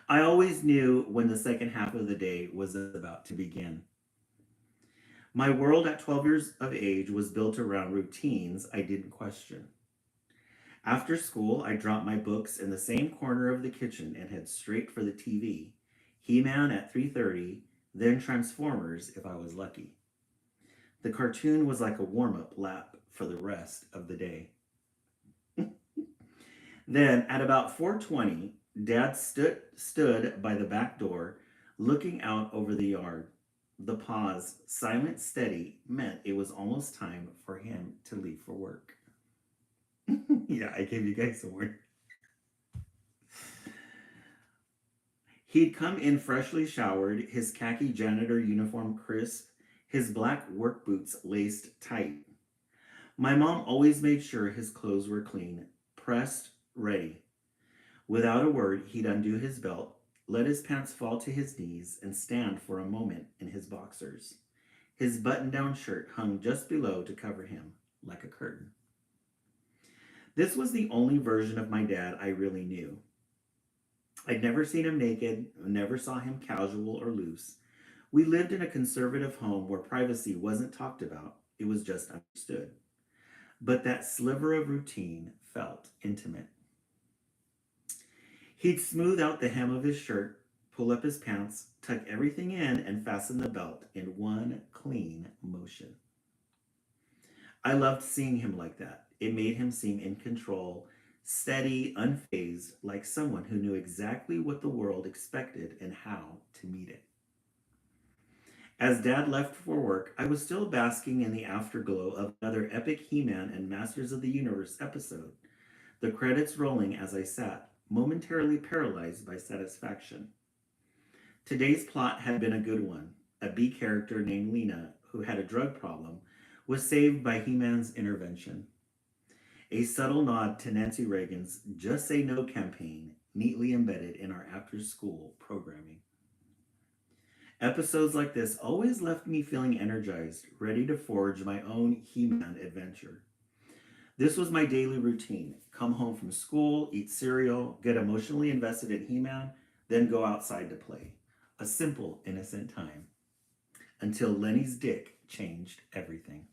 I always knew when the second half of the day was about to begin. My world at 12 years of age was built around routines I didn't question. After school, I dropped my books in the same corner of the kitchen and head straight for the TV. He-Man at 3:30, then Transformers if I was lucky. The cartoon was like a warm-up lap for the rest of the day. Then at about 4:20, Dad stood by the back door, looking out over the yard. The pause, silent, steady, meant it was almost time for him to leave for work. Yeah, I gave you guys some work. He'd come in freshly showered, his khaki janitor uniform crisp, his black work boots laced tight. My mom always made sure his clothes were clean, pressed, ready. Without a word, he'd undo his belt, let his pants fall to his knees, and stand for a moment in his boxers. His button-down shirt hung just below to cover him, like a curtain. This was the only version of my dad I really knew. I'd never seen him naked, never saw him casual or loose. We lived in a conservative home where privacy wasn't talked about, it was just understood. But that sliver of routine felt intimate. He'd smooth out the hem of his shirt, pull up his pants, tuck everything in, and fasten the belt in one clean motion. I loved seeing him like that. It made him seem in control, steady, unfazed, like someone who knew exactly what the world expected and how to meet it. As Dad left for work, I was still basking in the afterglow of another epic He-Man and Masters of the Universe episode, the credits rolling as I sat, momentarily paralyzed by satisfaction. Today's plot had been a good one. A B character named Lena, who had a drug problem, was saved by He-Man's intervention. A subtle nod to Nancy Reagan's Just Say No campaign, neatly embedded in our after-school programming. Episodes like this always left me feeling energized, ready to forge my own He-Man adventure. This was my daily routine. Come home from school, eat cereal, get emotionally invested in He-Man, then go outside to play. A simple, innocent time. Until Lenny's dick changed everything.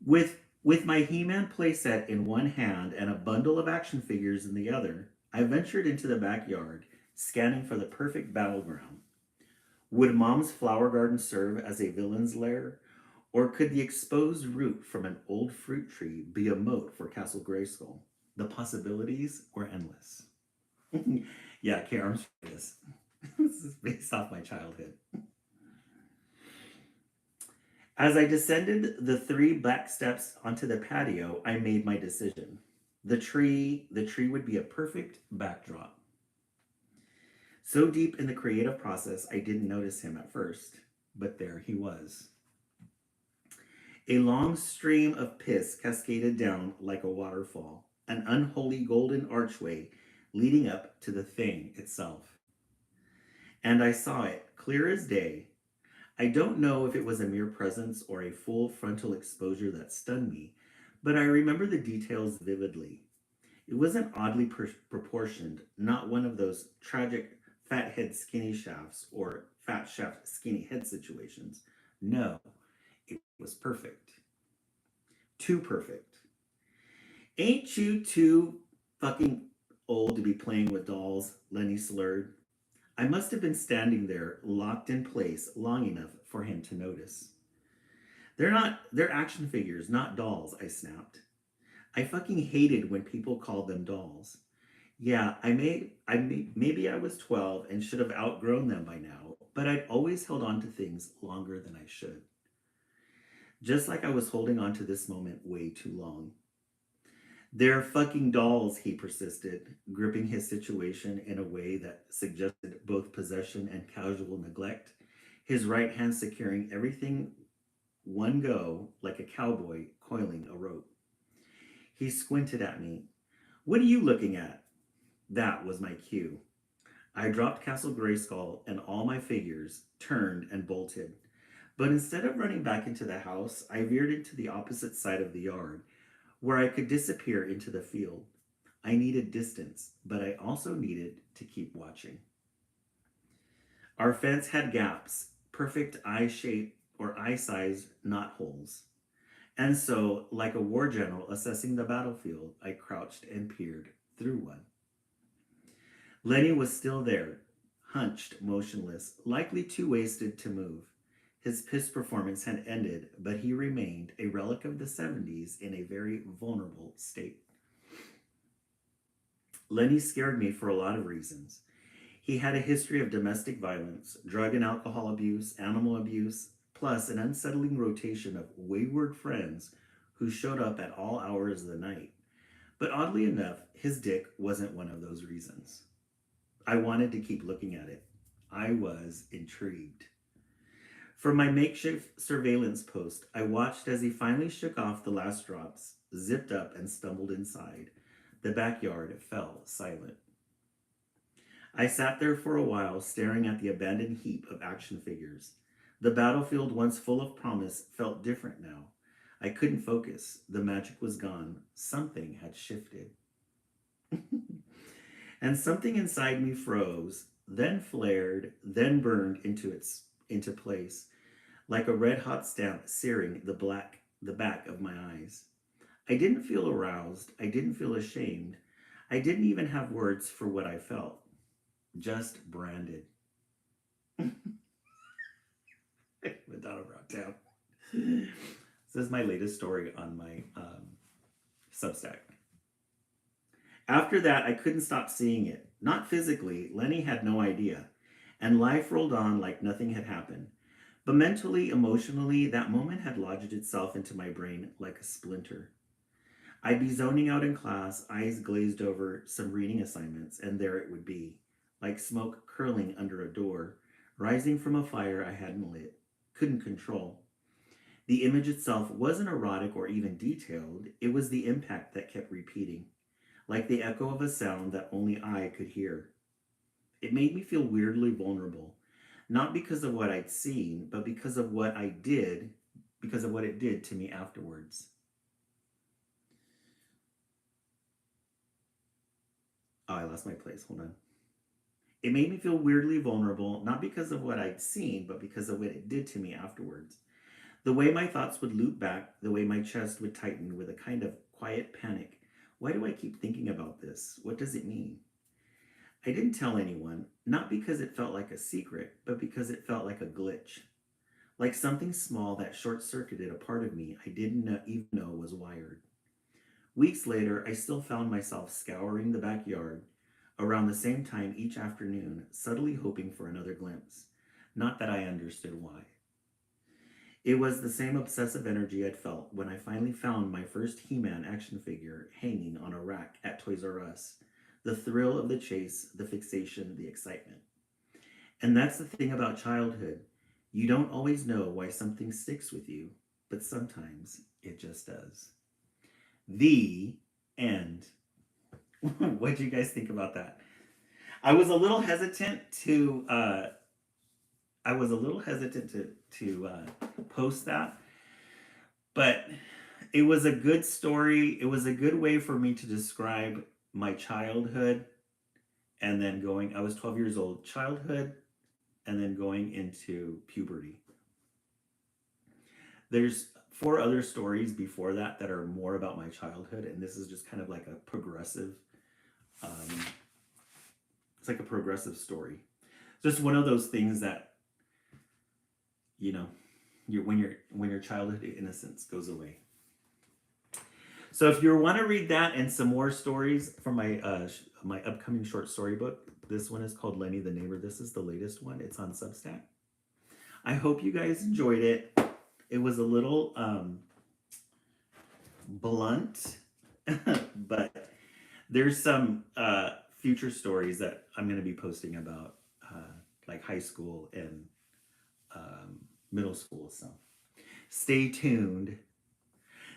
With my He-Man playset in one hand and a bundle of action figures in the other, I ventured into the backyard, scanning for the perfect battleground. Would Mom's flower garden serve as a villain's lair? Or could the exposed root from an old fruit tree be a moat for Castle Grayskull? The possibilities were endless. Yeah, K. Armstrong is. This is based off my childhood. As I descended the 3 back steps onto the patio, I made my decision. The tree would be a perfect backdrop. So deep in the creative process, I didn't notice him at first, but there he was. A long stream of piss cascaded down like a waterfall, an unholy golden archway leading up to the thing itself. And I saw it clear as day. I don't know if it was a mere presence or a full frontal exposure that stunned me, but I remember the details vividly. It wasn't oddly proportioned, not one of those tragic fat head skinny shafts or fat shaft skinny head situations. No, it was perfect. Too perfect. Ain't you too fucking old to be playing with dolls? Lenny slurred. I must have been standing there, locked in place, long enough for him to notice. They're action figures, not dolls, I snapped. I fucking hated when people called them dolls. Yeah, maybe I was 12 and should have outgrown them by now, but I'd always held on to things longer than I should. Just like I was holding on to this moment way too long. They're fucking dolls, he persisted, gripping his situation in a way that suggested both possession and casual neglect, his right hand securing everything one go like a cowboy coiling a rope. He squinted at me. What are you looking at? That was my cue. I dropped Castle Grayskull and all my figures, turned and bolted. But instead of running back into the house, I veered into the opposite side of the yard, where I could disappear into the field. I needed distance, but I also needed to keep watching. Our fence had gaps, perfect eye shape or eye size knot holes. And so, like a war general assessing the battlefield, I crouched and peered through one. Lenny was still there, hunched, motionless, likely too wasted to move. His piss performance had ended, but he remained a relic of the 70s in a very vulnerable state. Lenny scared me for a lot of reasons. He had a history of domestic violence, drug and alcohol abuse, animal abuse, plus an unsettling rotation of wayward friends who showed up at all hours of the night. But oddly enough, his dick wasn't one of those reasons. I wanted to keep looking at it. I was intrigued. From my makeshift surveillance post, I watched as he finally shook off the last drops, zipped up, and stumbled inside. The backyard fell silent. I sat there for a while, staring at the abandoned heap of action figures. The battlefield, once full of promise, felt different now. I couldn't focus. The magic was gone. Something had shifted. And something inside me froze, then flared, then burned into place, like a red hot stamp searing the back of my eyes. I didn't feel aroused. I didn't feel ashamed. I didn't even have words for what I felt. Just branded. Madonna brought down. This is my latest story on my Substack. After that, I couldn't stop seeing it. Not physically, Lenny had no idea. And life rolled on like nothing had happened. But mentally, emotionally, that moment had lodged itself into my brain like a splinter. I'd be zoning out in class, eyes glazed over some reading assignments, and there it would be, like smoke curling under a door, rising from a fire I hadn't lit, couldn't control. The image itself wasn't erotic or even detailed, it was the impact that kept repeating, like the echo of a sound that only I could hear. It made me feel weirdly vulnerable, not because of what I'd seen, but because of what I did, because of what it did to me afterwards. Oh, I lost my place. Hold on. It made me feel weirdly vulnerable, not because of what I'd seen, but because of what it did to me afterwards. The way my thoughts would loop back, the way my chest would tighten with a kind of quiet panic. Why do I keep thinking about this? What does it mean? I didn't tell anyone, not because it felt like a secret, but because it felt like a glitch. Like something small that short circuited a part of me I didn't even know was wired. Weeks later, I still found myself scouring the backyard around the same time each afternoon, subtly hoping for another glimpse. Not that I understood why. It was the same obsessive energy I'd felt when I finally found my first He-Man action figure hanging on a rack at Toys R Us. The thrill of the chase, the fixation, the excitement. And that's the thing about childhood. You don't always know why something sticks with you, but sometimes it just does. The end. What do you guys think about that? I was a little hesitant to post that, but it was a good story. It was a good way for me to describe my childhood, and then I was 12 years old, childhood, and then going into puberty. There's 4 other stories before that that are more about my childhood, and this is just kind of like a progressive. Um, it's like a progressive story. Just one of those things that, you know, when your childhood innocence goes away. So if you want to read that and some more stories from my upcoming short story book, this one is called Lenny the Neighbor. This is the latest one. It's on Substack. I hope you guys enjoyed it. It was a little blunt, but there's some future stories that I'm going to be posting about like high school and middle school. So stay tuned.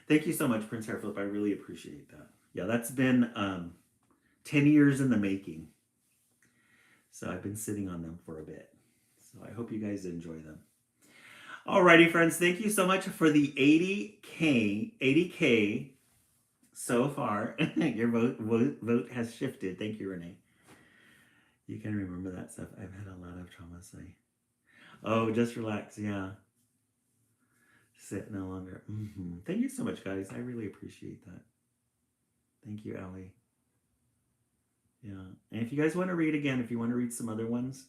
Thank you so much, Prince Hairflip. I really appreciate that. Yeah, that's been 10 years in the making. So I've been sitting on them for a bit. So I hope you guys enjoy them. Alrighty, friends. Thank you so much for the 80K so far. Your vote has shifted. Thank you, Renee. You can remember that stuff. I've had a lot of trauma, say. Oh, just relax. Yeah. Sit no longer. Mm-hmm. Thank you so much, guys. I really appreciate that. Thank you, Allie. Yeah. And if you guys want to read again, if you want to read some other ones,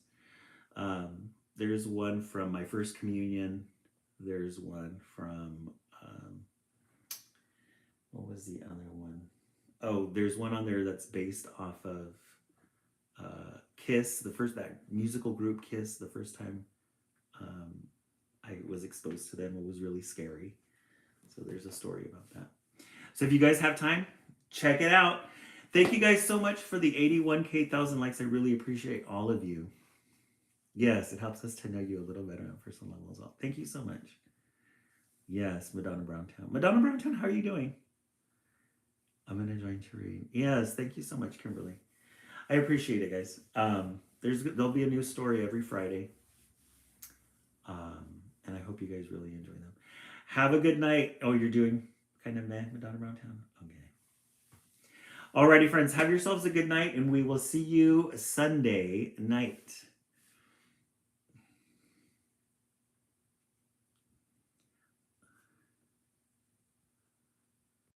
there's one from my first communion. There's one from, what was the other one? Oh, there's one on there that's based off of Kiss, that musical group Kiss, the first time I was exposed to them. It was really scary. So there's a story about that. So if you guys have time, check it out. Thank you guys so much for the 81,000 likes. I really appreciate all of you. Yes, it helps us to know you a little better on personal level as well. Thank you so much. Yes, Madonna Browntown. Madonna Browntown, how are you doing? I'm going to join to read. Yes, thank you so much, Kimberly. I appreciate it, guys. There'll be a new story every Friday. And I hope you guys really enjoy them. Have a good night. Oh, you're doing kind of Madonna Browntown? Okay. Alrighty, friends. Have yourselves a good night, and we will see you Sunday night.